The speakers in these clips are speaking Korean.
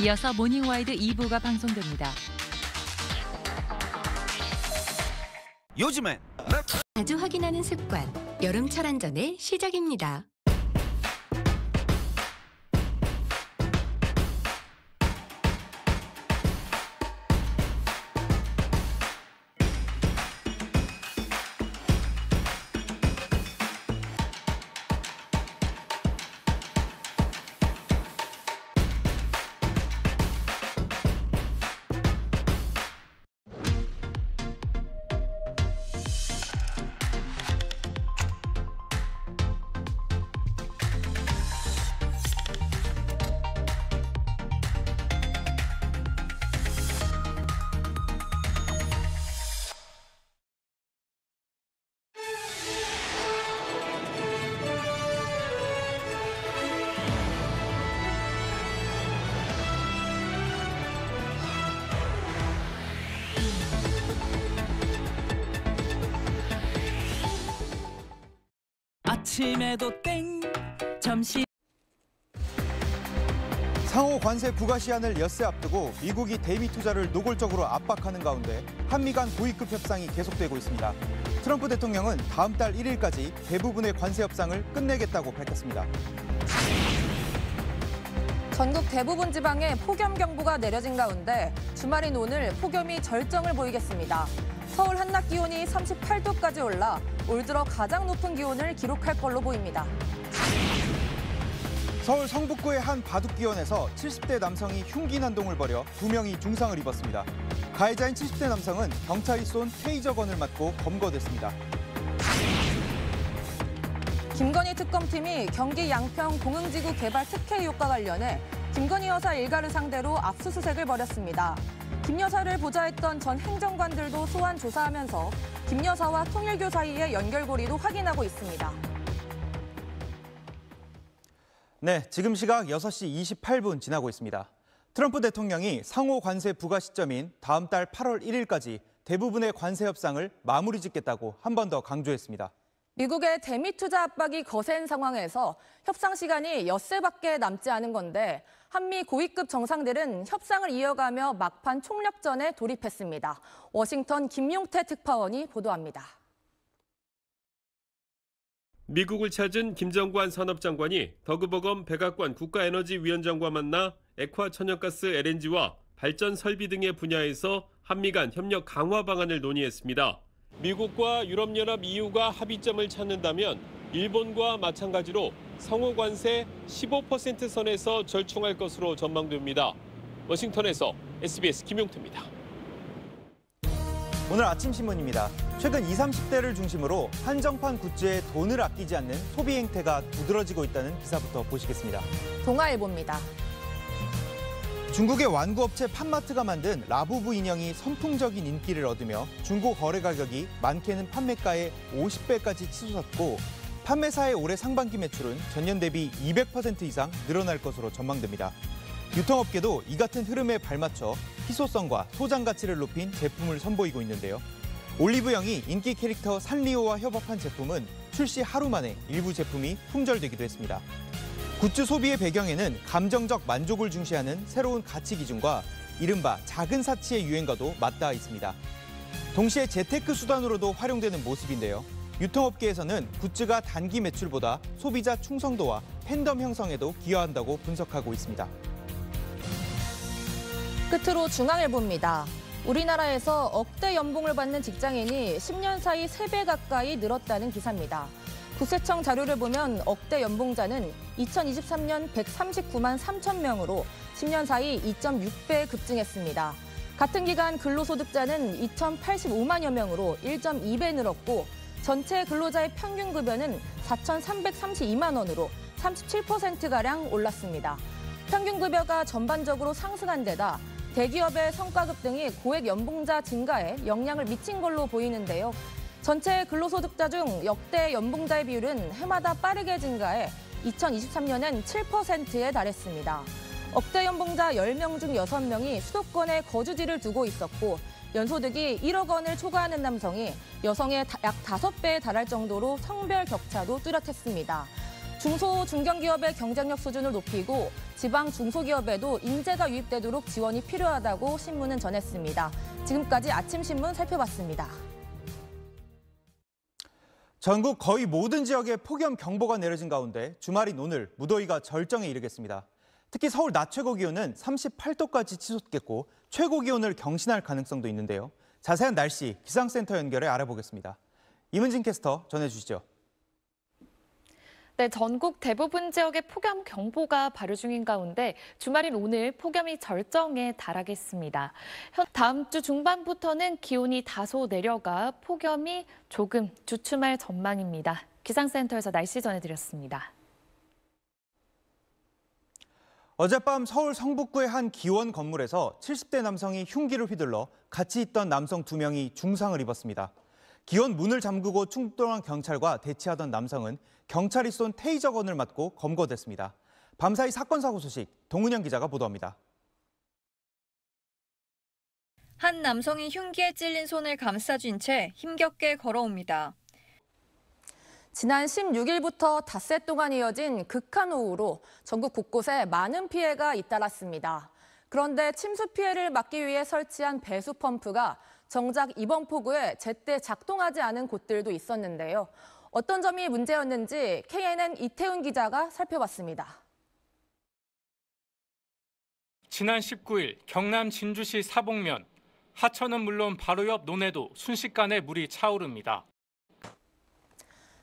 이어서 모닝와이드 2부가 방송됩니다. 요즘엔 자주 확인하는 습관, 여름철 안전의 시작입니다. 아침에도 땡, 점심. 상호 관세 부과 시한을 엿새 앞두고 미국이 대미 투자를 노골적으로 압박하는 가운데 한미 간 고위급 협상이 계속되고 있습니다. 트럼프 대통령은 다음 달 1일까지 대부분의 관세 협상을 끝내겠다고 밝혔습니다. 전국 대부분 지방에 폭염 경보가 내려진 가운데 주말인 오늘 폭염이 절정을 보이겠습니다. 서울 한낮 기온이 38도까지 올라 올 들어 가장 높은 기온을 기록할 걸로 보입니다. 서울 성북구의 한 바둑기원에서 70대 남성이 흉기 난동을 벌여 2명이 중상을 입었습니다. 가해자인 70대 남성은 경찰이 쏜 테이저건을 맞고 검거됐습니다. 김건희 특검팀이 경기 양평 공흥지구 개발 특혜 의혹과 관련해 김건희 여사 일가를 상대로 압수수색을 벌였습니다. 김 여사를 보좌했던 전 행정관들도 소환 조사하면서 김 여사와 통일교 사이의 연결고리도 확인하고 있습니다. 네, 지금 시각 6시 28분 지나고 있습니다. 트럼프 대통령이 상호 관세 부과 시점인 다음 달 8월 1일까지 대부분의 관세 협상을 마무리 짓겠다고 한 번 더 강조했습니다. 미국의 대미 투자 압박이 거센 상황에서 협상 시간이 엿새밖에 남지 않은 건데 한미 고위급 정상들은 협상을 이어가며 막판 총력전에 돌입했습니다. 워싱턴 김용태 특파원이 보도합니다. 미국을 찾은 김정관 산업장관이 더그버건 백악관 국가에너지위원장과 만나 액화 천연가스 LNG와 발전 설비 등의 분야에서 한미 간 협력 강화 방안을 논의했습니다. 미국과 유럽연합 EU가 합의점을 찾는다면 일본과 마찬가지로 상호 관세 15% 선에서 절충할 것으로 전망됩니다. 워싱턴에서 SBS 김용태입니다. 오늘 아침 신문입니다. 최근 20, 30대를 중심으로 한정판 굿즈에 돈을 아끼지 않는 소비 행태가 두드러지고 있다는 기사부터 보시겠습니다. 동아일보입니다. 중국의 완구업체 팜마트가 만든 라부부 인형이 선풍적인 인기를 얻으며 중고 거래 가격이 많게는 판매가의 50배까지 치솟았고 판매사의 올해 상반기 매출은 전년 대비 200% 이상 늘어날 것으로 전망됩니다. 유통업계도 이 같은 흐름에 발맞춰 희소성과 소장 가치를 높인 제품을 선보이고 있는데요. 올리브영이 인기 캐릭터 산리오와 협업한 제품은 출시 하루 만에 일부 제품이 품절되기도 했습니다. 굿즈 소비의 배경에는 감정적 만족을 중시하는 새로운 가치 기준과 이른바 작은 사치의 유행과도 맞닿아 있습니다. 동시에 재테크 수단으로도 활용되는 모습인데요. 유통업계에서는 굿즈가 단기 매출보다 소비자 충성도와 팬덤 형성에도 기여한다고 분석하고 있습니다. 끝으로 중앙일보입니다. 우리나라에서 억대 연봉을 받는 직장인이 10년 사이 3배 가까이 늘었다는 기사입니다. 국세청 자료를 보면 억대 연봉자는 2023년 139만 3천 명으로 10년 사이 2.6배 급증했습니다. 같은 기간 근로소득자는 2,085만여 명으로 1.2배 늘었고 전체 근로자의 평균 급여는 4,332만 원으로 37%가량 올랐습니다. 평균 급여가 전반적으로 상승한 데다 대기업의 성과급 등이 고액 연봉자 증가에 영향을 미친 걸로 보이는데요. 전체 근로소득자 중 역대 연봉자의 비율은 해마다 빠르게 증가해 2023년엔 7%에 달했습니다. 억대 연봉자 10명 중 6명이 수도권에 거주지를 두고 있었고 연소득이 1억 원을 초과하는 남성이 여성의 약 5배에 달할 정도로 성별 격차도 뚜렷했습니다. 중소, 중견기업의 경쟁력 수준을 높이고 지방 중소기업에도 인재가 유입되도록 지원이 필요하다고 신문은 전했습니다. 지금까지 아침신문 살펴봤습니다. 전국 거의 모든 지역에 폭염 경보가 내려진 가운데 주말인 오늘 무더위가 절정에 이르겠습니다. 특히 서울 낮 최고 기온은 38도까지 치솟겠고 최고 기온을 경신할 가능성도 있는데요. 자세한 날씨 기상센터 연결해 알아보겠습니다. 임은진 캐스터 전해주시죠. 네, 전국 대부분 지역에 폭염 경보가 발효 중인 가운데 주말인 오늘 폭염이 절정에 달하겠습니다. 다음 주 중반부터는 기온이 다소 내려가 폭염이 조금 주춤할 전망입니다. 기상센터에서 날씨 전해드렸습니다. 어젯밤 서울 성북구의 한 기원 건물에서 70대 남성이 흉기를 휘둘러 같이 있던 남성 2명이 중상을 입었습니다. 기원 문을 잠그고 출동한 경찰과 대치하던 남성은 경찰이 쏜 테이저건을 맞고 검거됐습니다. 밤사이 사건 사고 소식 동은영 기자가 보도합니다. 한 남성이 흉기에 찔린 손을 감싸쥔 채 힘겹게 걸어옵니다. 지난 16일부터 닷새 동안 이어진 극한호우로 전국 곳곳에 많은 피해가 잇따랐습니다. 그런데 침수 피해를 막기 위해 설치한 배수 펌프가 정작 이번 폭우에 제때 작동하지 않은 곳들도 있었는데요. 어떤 점이 문제였는지 KNN 이태훈 기자가 살펴봤습니다. 지난 19일 경남 진주시 사복면, 하천은 물론 바로 옆 논에도 순식간에 물이 차오릅니다.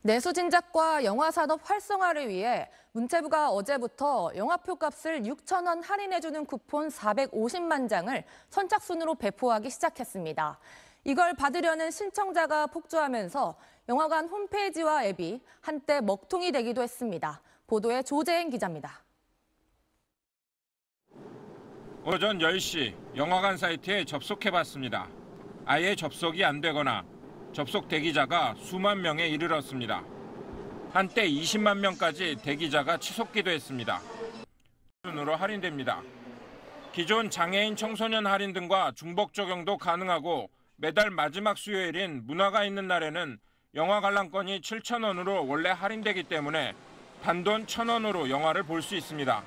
내수 진작과 영화 산업 활성화를 위해 문체부가 어제부터 영화표 값을 6,000원 할인해주는 쿠폰 450만 장을 선착순으로 배포하기 시작했습니다. 이걸 받으려는 신청자가 폭주하면서 영화관 홈페이지와 앱이 한때 먹통이 되기도 했습니다. 보도에 조재행 기자입니다. 오전 10시 영화관 사이트에 접속해봤습니다. 아예 접속이 안 되거나 접속 대기자가 수만 명에 이르렀습니다. 한때 20만 명까지 대기자가 치솟기도 했습니다. 순으로 할인됩니다. 기존 장애인 청소년 할인 등과 중복 적용도 가능하고 매달 마지막 수요일인 문화가 있는 날에는 영화 관람권이 7,000원으로 원래 할인되기 때문에 단돈 1,000원으로 영화를 볼 수 있습니다.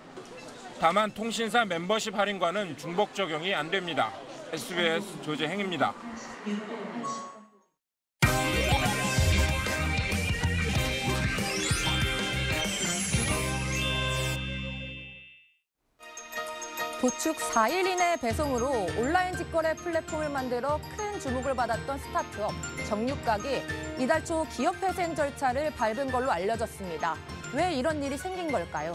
다만 통신사 멤버십 할인과는 중복 적용이 안 됩니다. SBS 조재행입니다. 도축 4일 이내 배송으로 온라인 직거래 플랫폼을 만들어 큰 주목을 받았던 스타트업 정육각이 이달 초 기업회생 절차를 밟은 걸로 알려졌습니다. 왜 이런 일이 생긴 걸까요?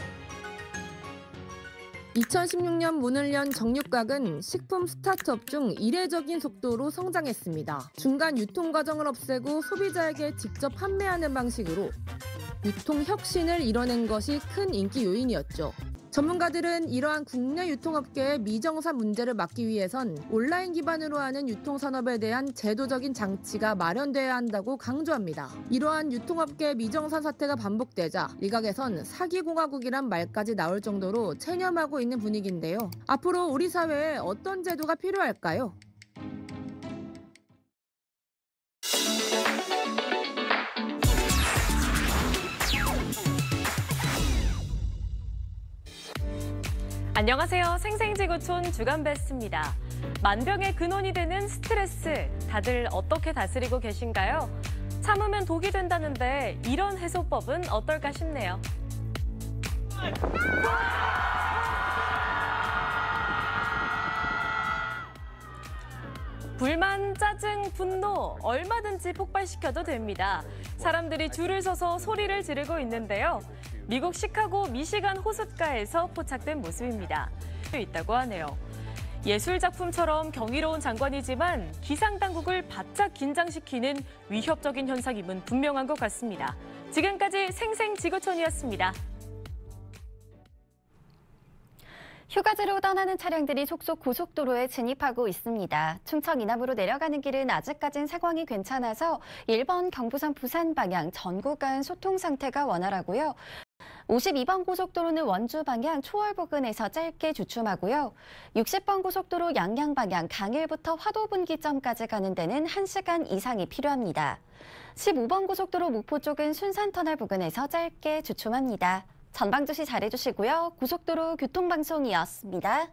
2016년 문을 연 정육각은 식품 스타트업 중 이례적인 속도로 성장했습니다. 중간 유통 과정을 없애고 소비자에게 직접 판매하는 방식으로 유통 혁신을 이뤄낸 것이 큰 인기 요인이었죠. 전문가들은 이러한 국내 유통업계의 미정산 문제를 막기 위해선 온라인 기반으로 하는 유통산업에 대한 제도적인 장치가 마련돼야 한다고 강조합니다. 이러한 유통업계의 미정산 사태가 반복되자 일각에선 사기공화국이란 말까지 나올 정도로 체념하고 있는 분위기인데요. 앞으로 우리 사회에 어떤 제도가 필요할까요? 안녕하세요. 생생지구촌 주간베스트입니다. 만병의 근원이 되는 스트레스, 다들 어떻게 다스리고 계신가요? 참으면 독이 된다는데 이런 해소법은 어떨까 싶네요. 불만, 짜증, 분노 얼마든지 폭발시켜도 됩니다. 사람들이 줄을 서서 소리를 지르고 있는데요. 미국 시카고 미시간 호숫가에서 포착된 모습입니다. 있다고 하네요. 예술 작품처럼 경이로운 장관이지만 기상 당국을 바짝 긴장시키는 위협적인 현상임은 분명한 것 같습니다. 지금까지 생생지구촌이었습니다. 휴가지로 떠나는 차량들이 속속 고속도로에 진입하고 있습니다. 충청 이남으로 내려가는 길은 아직까진 상황이 괜찮아서 1번 경부선 부산 방향 전 구간 소통 상태가 원활하고요. 52번 고속도로는 원주 방향 초월 부근에서 짧게 주춤하고요. 60번 고속도로 양양 방향 강일부터 화도 분기점까지 가는 데는 1시간 이상이 필요합니다. 15번 고속도로 목포 쪽은 순산터널 부근에서 짧게 주춤합니다. 전방 주시 잘해주시고요. 고속도로 교통방송이었습니다.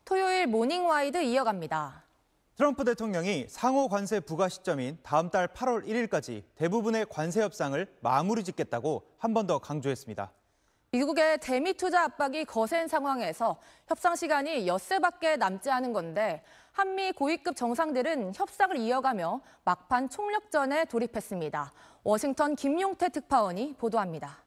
토요일 모닝와이드 이어갑니다. 트럼프 대통령이 상호 관세 부과 시점인 다음 달 8월 1일까지 대부분의 관세 협상을 마무리 짓겠다고 한 번 더 강조했습니다. 미국의 대미 투자 압박이 거센 상황에서 협상 시간이 엿새밖에 남지 않은 건데 한미 고위급 정상들은 협상을 이어가며 막판 총력전에 돌입했습니다. 워싱턴 김용태 특파원이 보도합니다.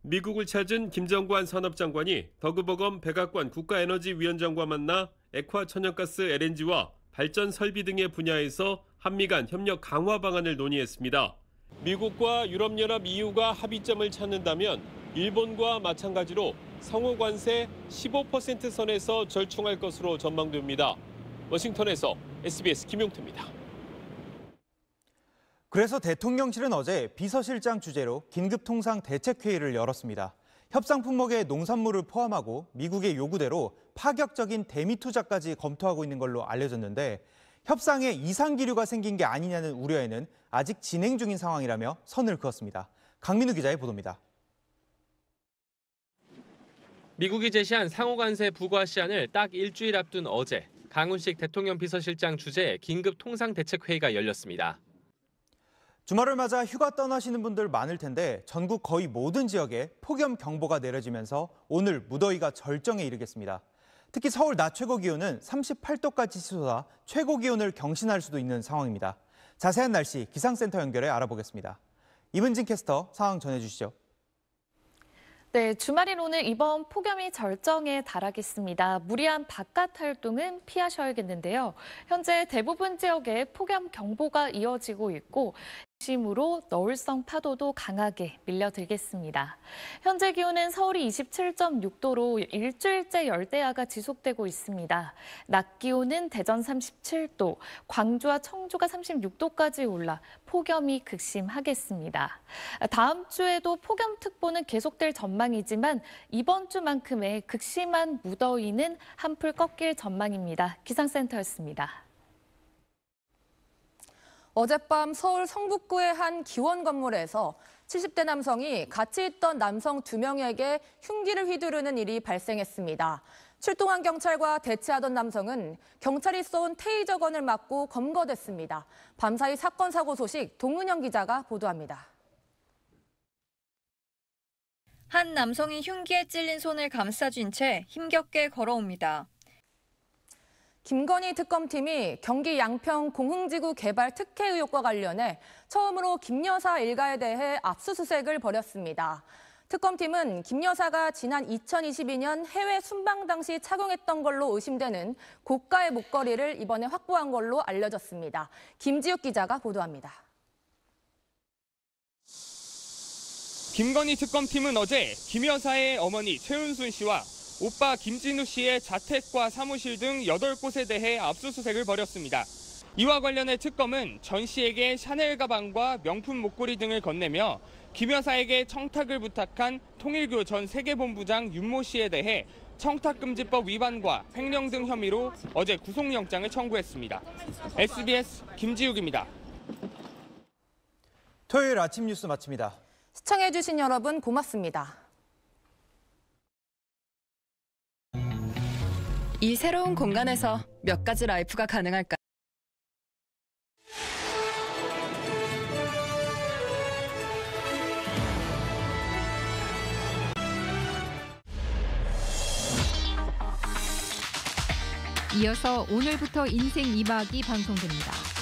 미국을 찾은 김정관 산업장관이 더그버건 백악관 국가에너지위원장과 만나 액화 천연가스 LNG와 발전 설비 등의 분야에서 한미 간 협력 강화 방안을 논의했습니다. 미국과 유럽연합 EU가 합의점을 찾는다면 일본과 마찬가지로 상호 관세 15% 선에서 절충할 것으로 전망됩니다. 워싱턴에서 SBS 김용태입니다. 그래서 대통령실은 어제 비서실장 주재로 긴급통상대책회의를 열었습니다. 협상 품목에 농산물을 포함하고 미국의 요구대로 파격적인 대미 투자까지 검토하고 있는 걸로 알려졌는데 협상에 이상 기류가 생긴 게 아니냐는 우려에는 아직 진행 중인 상황이라며 선을 그었습니다. 강민우 기자의 보도입니다. 미국이 제시한 상호관세 부과 시한을 딱 일주일 앞둔 어제 강훈식 대통령 비서실장 주재의 긴급통상대책회의가 열렸습니다. 주말을 맞아 휴가 떠나시는 분들 많을 텐데 전국 거의 모든 지역에 폭염 경보가 내려지면서 오늘 무더위가 절정에 이르겠습니다. 특히 서울 낮 최고 기온은 38도까지 치솟아 최고 기온을 경신할 수도 있는 상황입니다. 자세한 날씨 기상센터 연결해 알아보겠습니다. 이문진 캐스터 상황 전해주시죠. 네, 주말인 오늘 이번 폭염이 절정에 달하겠습니다. 무리한 바깥 활동은 피하셔야겠는데요. 현재 대부분 지역에 폭염 경보가 이어지고 있고 중심으로 너울성 파도도 강하게 밀려들겠습니다. 현재 기온은 서울이 27.6도로 일주일째 열대야가 지속되고 있습니다. 낮 기온은 대전 37도, 광주와 청주가 36도까지 올라 폭염이 극심하겠습니다. 다음 주에도 폭염특보는 계속될 전망이지만 이번 주만큼의 극심한 무더위는 한풀 꺾일 전망입니다. 기상센터였습니다. 어젯밤 서울 성북구의 한 기원 건물에서 70대 남성이 같이 있던 남성 2명에게 흉기를 휘두르는 일이 발생했습니다. 출동한 경찰과 대치하던 남성은 경찰이 쏜 테이저건을 맞고 검거됐습니다. 밤사이 사건 사고 소식 동은영 기자가 보도합니다. 한 남성이 흉기에 찔린 손을 감싸쥔 채 힘겹게 걸어옵니다. 김건희 특검팀이 경기 양평 공흥지구 개발 특혜 의혹과 관련해 처음으로 김 여사 일가에 대해 압수수색을 벌였습니다. 특검팀은 김 여사가 지난 2022년 해외 순방 당시 착용했던 걸로 의심되는 고가의 목걸이를 이번에 확보한 걸로 알려졌습니다. 김지욱 기자가 보도합니다. 김건희 특검팀은 어제 김 여사의 어머니 최은순 씨와 오빠 김진우 씨의 자택과 사무실 등 8곳에 대해 압수수색을 벌였습니다. 이와 관련해 특검은 전 씨에게 샤넬 가방과 명품 목걸이 등을 건네며 김 여사에게 청탁을 부탁한 통일교 전 세계본부장 윤모 씨에 대해 청탁금지법 위반과 횡령 등 혐의로 어제 구속영장을 청구했습니다. SBS 김지욱입니다. 토요일 아침 뉴스 마칩니다. 시청해주신 여러분 고맙습니다. 이 새로운 공간에서 몇 가지 라이프가 가능할까? 이어서 오늘부터 인생 2박이 방송됩니다.